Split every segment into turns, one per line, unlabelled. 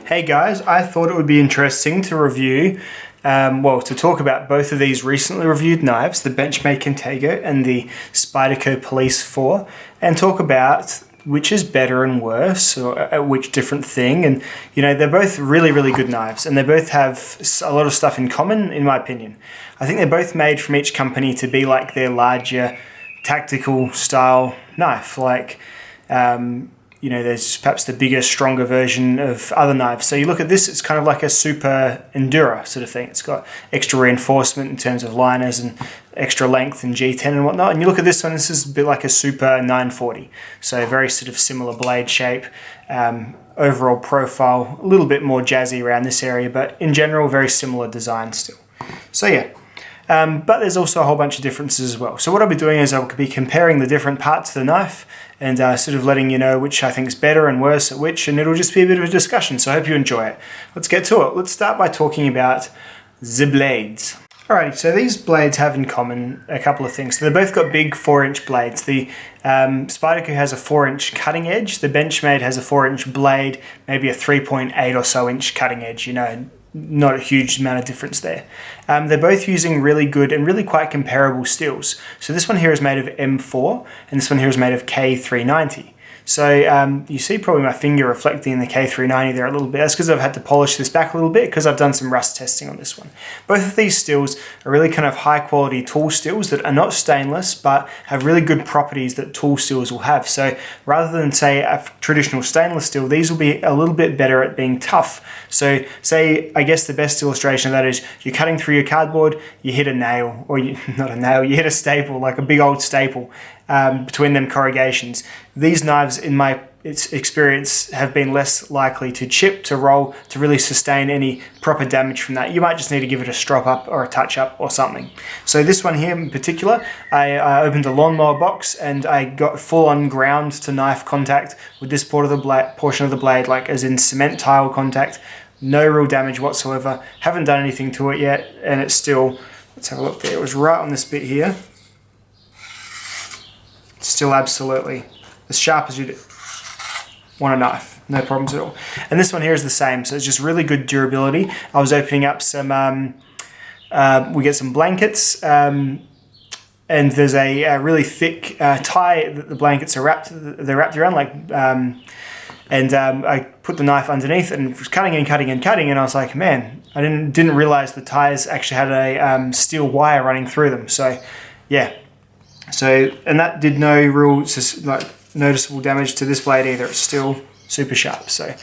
Hey guys, I thought it would be interesting to review, to talk about both of these recently reviewed knives, the Benchmade Contego and the Spyderco Police 4, and talk about which is better and worse, or which different thing. And, you know, they're both really, really good knives, and they both have a lot of stuff in common, in my opinion. I think they're both made from each company to be like their larger tactical style knife, like, there's perhaps the bigger, stronger version of other knives. So you look at this, it's kind of like a super Endura sort of thing. It's got extra reinforcement in terms of liners and extra length and G10 and whatnot. And you look at this one, this is a bit like a Super 940. So very sort of similar blade shape, overall profile, a little bit more jazzy around this area, but in general, very similar design still. So yeah. But there's also a whole bunch of differences as well. So what I'll be doing is I'll be comparing the different parts of the knife and sort of letting you know which I think is better and worse at which, and it'll just be a bit of a discussion, so I hope you enjoy it. Let's get to it. Let's start by talking about the blades. Alrighty, so these blades have in common a couple of things. So they've both got big 4-inch blades. The Spyderco has a 4-inch cutting edge. The Benchmade has a 4-inch blade, maybe a 3.8 or so inch cutting edge, not a huge amount of difference there. They're both using really good and really quite comparable steels. So this one here is made of M4 and this one here is made of K390. So you see probably my finger reflecting in the K390 there a little bit. That's because I've had to polish this back a little bit because I've done some rust testing on this one. Both of these steels are really kind of high quality tool steels that are not stainless but have really good properties that tool steels will have. So rather than say a traditional stainless steel, these will be a little bit better at being tough. So say, I guess the best illustration of that is you're cutting through your cardboard, you hit a nail, or not a nail, you hit a staple, like a big old staple. Between them corrugations. These knives, in my experience, have been less likely to chip, to roll, to really sustain any proper damage from that. You might just need to give it a strop up or a touch up or something. So this one here in particular, I opened a lawnmower box and I got full on ground to knife contact with this portion of the blade, like as in cement tile contact. No real damage whatsoever. Haven't done anything to it yet, and it's still, let's have a look there, it was right on this bit here. Still absolutely as sharp as you'd want a knife, no problems at all. And this one here is the same, so it's just really good durability. I was opening up some, we get some blankets, and there's a really thick tie that the blankets are wrapped around, like, I put the knife underneath and was cutting and cutting and cutting, and I was like, man, I didn't realize the ties actually had a steel wire running through them. So yeah. So, and that did no real noticeable damage to this blade either. It's still super sharp. So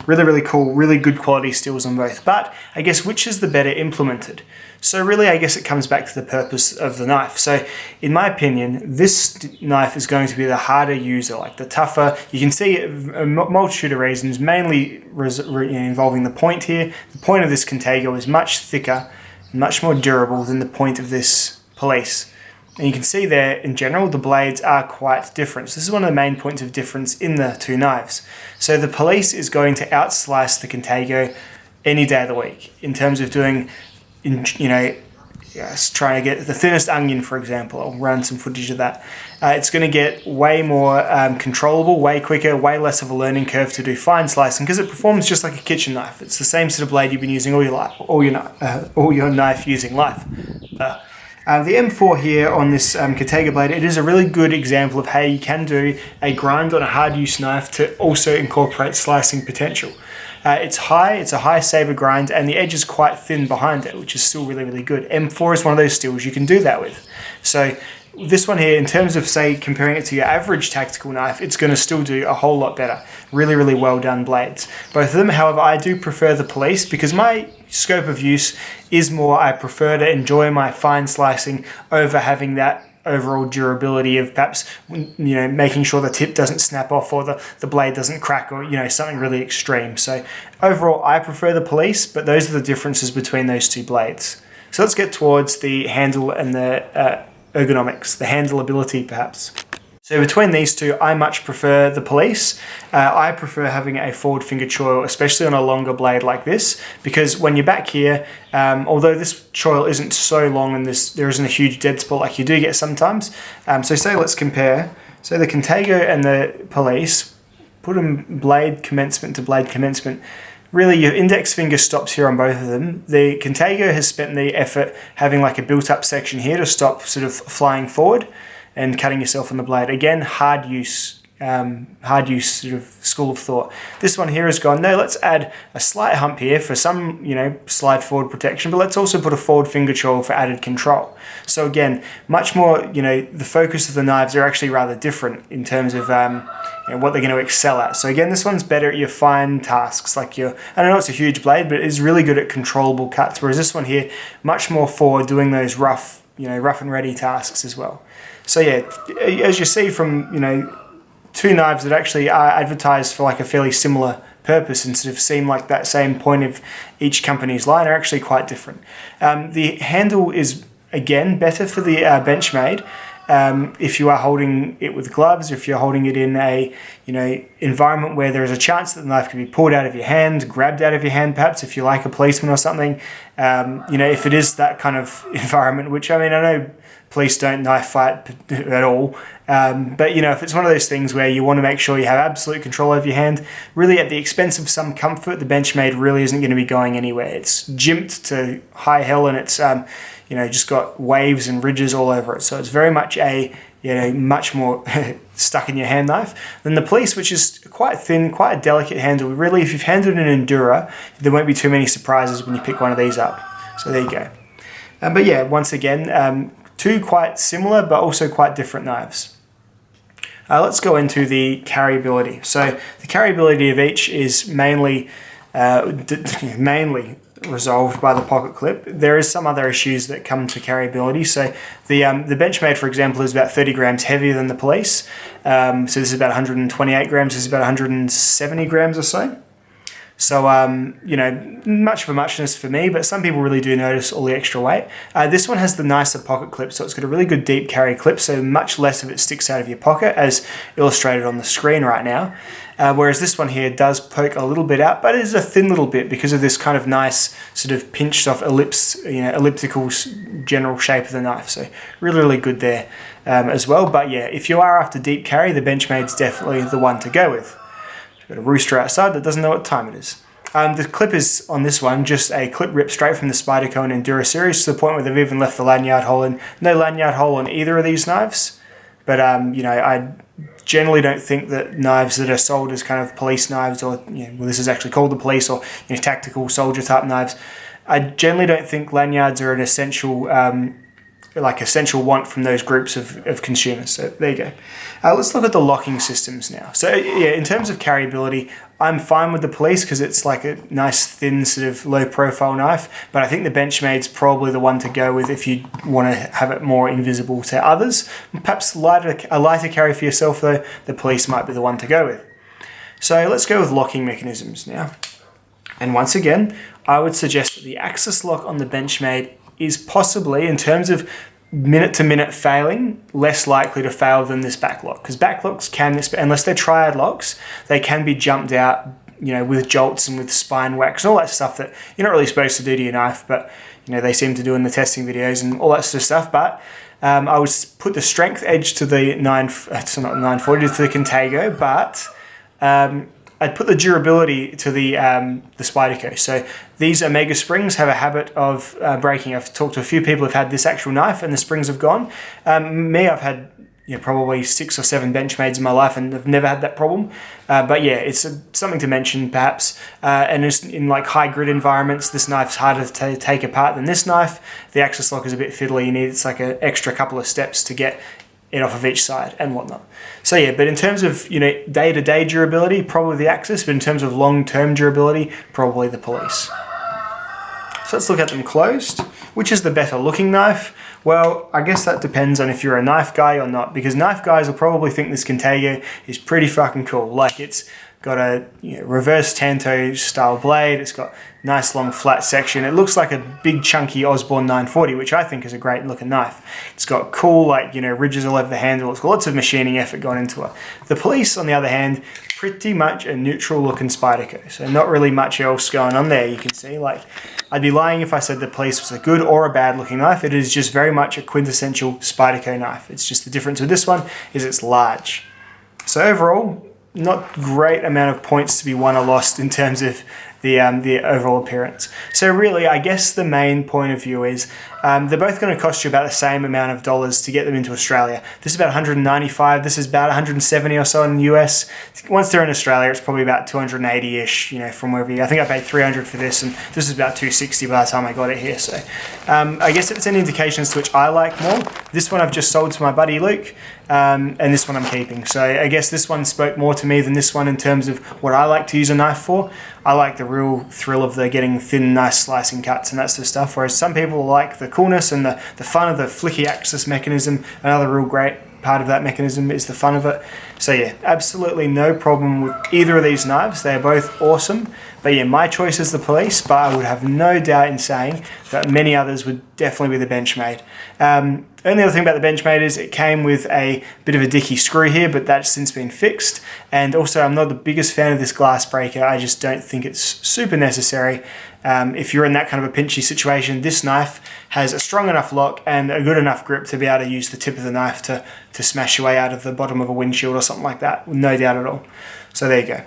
really, really cool, really good quality steels on both. But I guess which is the better implemented? So really, I guess it comes back to the purpose of the knife. So in my opinion, this knife is going to be the harder user, like the tougher. You can see a multitude of reasons, mainly involving the point here. The point of this Contego is much thicker and much more durable than the point of this Police. And you can see there, in general, the blades are quite different. So this is one of the main points of difference in the two knives. So the Police is going to outslice the Contego any day of the week in terms of doing, trying to get the thinnest onion, for example. I'll run some footage of that. It's going to get way more controllable, way quicker, way less of a learning curve to do fine slicing because it performs just like a kitchen knife. It's the same sort of blade you've been using all your life, all your knife using life. The M4 here on this Contego blade, it is a really good example of how you can do a grind on a hard use knife to also incorporate slicing potential. It's a high saber grind, and the edge is quite thin behind it, which is still really, really good. M4 is one of those steels you can do that with. So this one here, in terms of, say, comparing it to your average tactical knife, it's going to still do a whole lot better. Really, really well done blades. Both of them, however, I do prefer the Police because my scope of use is more, I prefer to enjoy my fine slicing over having that overall durability of perhaps, making sure the tip doesn't snap off or the blade doesn't crack or, something really extreme. So overall, I prefer the Police, but those are the differences between those two blades. So let's get towards the handle and the ergonomics, the handleability perhaps. So between these two, I much prefer the Police. I prefer having a forward finger choil, especially on a longer blade like this, because when you're back here, although this choil isn't so long and there isn't a huge dead spot like you do get sometimes. So say let's compare. So the Contego and the Police, put them blade commencement to blade commencement, really your index finger stops here on both of them. The Contego has spent the effort having like a built-up section here to stop sort of flying forward and cutting yourself on the blade. Again, hard use sort of school of thought. This one here has gone, no, let's add a slight hump here for some, slide forward protection, but let's also put a forward finger choil for added control. So again, much more, the focus of the knives are actually rather different in terms of what they're going to excel at. So again, this one's better at your fine tasks, like I don't know it's a huge blade, but it's really good at controllable cuts, whereas this one here, much more for doing those rough and ready tasks as well. So yeah, as you see from, two knives that actually are advertised for like a fairly similar purpose and sort of seem like that same point of each company's line are actually quite different. The handle is, again, better for the Benchmade. If you are holding it with gloves, or if you're holding it in a environment where there is a chance that the knife can be pulled out of your hand, grabbed out of your hand, perhaps if you're like a policeman or something. If it is that kind of environment, which I know police don't knife fight at all, but if it's one of those things where you want to make sure you have absolute control over your hand, really at the expense of some comfort, the Benchmade really isn't going to be going anywhere. It's jimped to high hell, and it's just got waves and ridges all over it. So it's very much a much more stuck in your hand knife than the police, which is quite thin, quite a delicate handle. Really, if you've handled an Endura, there won't be too many surprises when you pick one of these up. So there you go. But yeah, once again, two quite similar but also quite different knives. Let's go into the carryability. So the carryability of each is mainly resolved by the pocket clip. There is some other issues that come to carryability. So the Benchmade, for example, is about 30 grams heavier than the police. So this is about 128 grams. This is about 170 grams or so. So, much of a muchness for me, but some people really do notice all the extra weight. This one has the nicer pocket clip, so it's got a really good deep carry clip, so much less of it sticks out of your pocket, as illustrated on the screen right now. Whereas this one here does poke a little bit out, but it is a thin little bit because of this kind of nice sort of pinched off elliptical general shape of the knife. So really, really good there as well. But yeah, if you are after deep carry, the Benchmade's definitely the one to go with. Got a rooster outside that doesn't know what time it is. The clip is, on this one, just a clip ripped straight from the Spyderco and Endura series, to the point where they've even left the lanyard hole in. No lanyard hole on either of these knives, but I generally don't think that knives that are sold as kind of police knives, or this is actually called the police, or tactical soldier type knives, I generally don't think lanyards are an essential essential want from those groups of consumers. So there you go. Let's look at the locking systems now. So yeah, in terms of carryability, I'm fine with the police because it's like a nice thin sort of low profile knife, but I think the Benchmade's probably the one to go with if you want to have it more invisible to others. Perhaps a lighter carry for yourself though, the police might be the one to go with. So let's go with locking mechanisms now. And once again, I would suggest that the axis lock on the Benchmade is possibly, in terms of minute-to-minute failing, less likely to fail than this backlock. Because backlocks can, unless they're triad locks, they can be jumped out, with jolts and with spine wax and all that stuff that you're not really supposed to do to your knife, but they seem to do in the testing videos and all that sort of stuff. But I would put the strength edge to the 940 to the Contego, but I'd put the durability to the Spyderco. So these Omega springs have a habit of breaking. I've talked to a few people who've had this actual knife and the springs have gone. Me, I've had probably 6 or 7 Benchmades in my life and I've never had that problem. But yeah, it's something to mention perhaps. And in like high grit environments, this knife's harder to take apart than this knife. The axis lock is a bit fiddly. It's like an extra couple of steps to get it off of each side and whatnot. So yeah, but in terms of day-to-day durability, probably the Axis, but in terms of long-term durability, probably the Police. So let's look at them closed. Which is the better looking knife? Well, I guess that depends on if you're a knife guy or not, because knife guys will probably think this Contego is pretty fucking cool. Like, it's got a reverse Tanto style blade, it's got nice long flat section, it looks like a big chunky Osborne 940, which I think is a great looking knife. It's got cool ridges all over the handle, it's got lots of machining effort gone into it. The Police, on the other hand, pretty much a neutral looking Spyderco, so not really much else going on there. You can see, I'd be lying if I said the Police was a good or a bad looking knife. It is just very much a quintessential Spyderco knife. It's just the difference with this one is it's large. So overall, not great amount of points to be won or lost in terms of the overall appearance. So really, I guess the main point of view is they're both going to cost you about the same amount of dollars to get them into Australia. This is about 195. This is about 170 or so in the US. Once they're in Australia, it's probably about 280-ish, from wherever I think I paid 300 for this, and this is about 260 by the time I got it here. So I guess if it's any indication as to which I like more, this one I've just sold to my buddy Luke, and this one I'm keeping. So I guess this one spoke more to me than this one in terms of what I like to use a knife for. I like the real thrill of the getting thin, nice slicing cuts and that sort of stuff, whereas some people like the coolness and the fun of the flicky axis mechanism. Another real great part of that mechanism is the fun of it. So yeah, absolutely no problem with either of these knives. They're both awesome. But yeah, my choice is the Police, but I would have no doubt in saying that many others would definitely be the Benchmade. Only other thing about the Benchmade is it came with a bit of a dicky screw here, but that's since been fixed. And also, I'm not the biggest fan of this glass breaker. I just don't think it's super necessary. If you're in that kind of a pinchy situation, this knife has a strong enough lock and a good enough grip to be able to use the tip of the knife to smash your way out of the bottom of a windshield or something like that, no doubt at all. So there you go.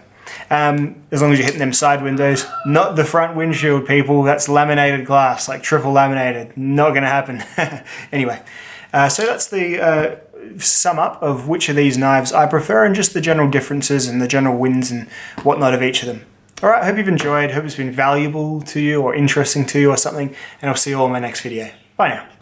As long as you're hitting them side windows, not the front windshield, people. That's laminated glass, like triple laminated. Not going to happen. Anyway, so that's the sum up of which of these knives I prefer and just the general differences and the general wins and whatnot of each of them. All right, I hope you've enjoyed. Hope it's been valuable to you or interesting to you or something, and I'll see you all in my next video. Bye now.